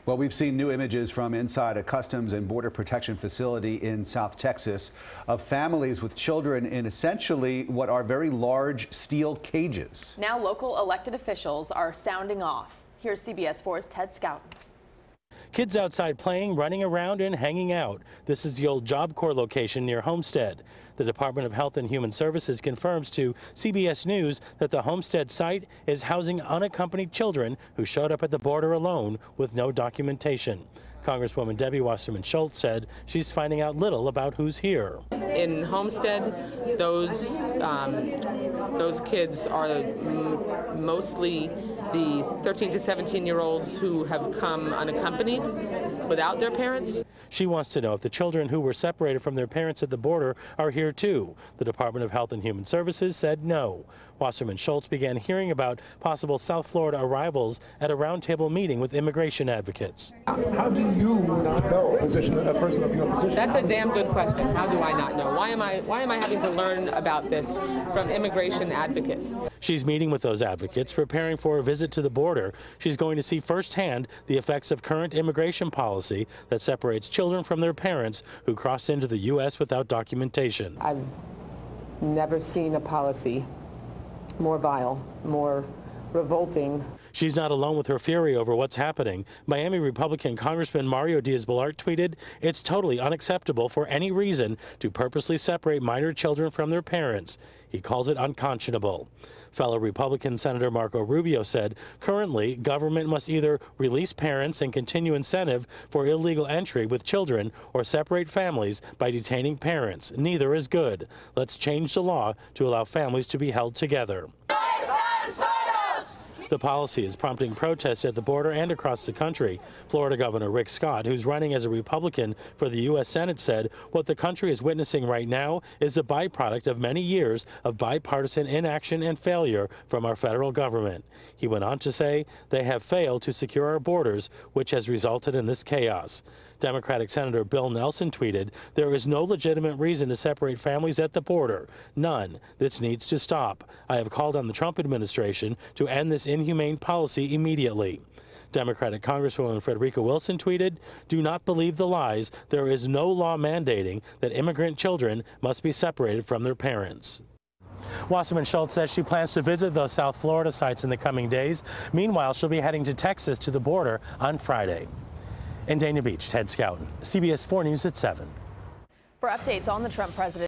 Well, we've seen new images from inside a Customs and Border Protection facility in South Texas of families with children in essentially what are very large steel cages. Now local elected officials are sounding off. Here's CBS 4's Ted Scouten. Kids outside playing, running around, and hanging out. This is the old Job Corps location near Homestead. The Department of Health and Human Services confirms to CBS News that the Homestead site is housing unaccompanied children who showed up at the border alone with no documentation. Congresswoman Wasserman-Schultz said she's finding out little about who's here. In Homestead, those kids are mostly the 13 to 17-year-olds who have come unaccompanied without their parents. She wants to know if the children who were separated from their parents at the border are here too. The Department of Health and Human Services said no. Wasserman-Schultz began hearing about possible South Florida arrivals at a roundtable meeting with immigration advocates. How do you not know a person of your position? That's a damn good question. How do I not know? Why am I having to learn about this from immigration advocates? She's meeting with those advocates, preparing for a visit to the border. She's going to see firsthand the effects of current immigration policy that separates children from their parents who cross into the U.S. without documentation. I've never seen a policy more vile, more revolting. She's not alone with her fury over what's happening. Miami Republican Congressman Mario Diaz-Balart tweeted, "It's totally unacceptable for any reason to purposely separate minor children from their parents." He calls it unconscionable. Fellow Republican Senator Marco Rubio said, currently, government must either release parents and continue incentive for illegal entry with children or separate families by detaining parents. Neither is good. Let's change the law to allow families to be held together. The policy is prompting protests at the border and across the country. Florida Governor Rick Scott, who's running as a Republican for the U.S. Senate, said what the country is witnessing right now is a byproduct of many years of bipartisan inaction and failure from our federal government. He went on to say they have failed to secure our borders, which has resulted in this chaos. Democratic Senator Bill Nelson tweeted, "There is no legitimate reason to separate families at the border. None. This needs to stop. I have called on the Trump administration to end this inhumane policy immediately." Democratic Congresswoman Frederica Wilson tweeted, "Do not believe the lies. There is no law mandating that immigrant children must be separated from their parents." Wasserman-Schultz says she plans to visit those South Florida sites in the coming days. Meanwhile, she'll be heading to Texas to the border on Friday. In Dania Beach, Ted Scouten, CBS 4 News at 7. For updates on the Trump presidency.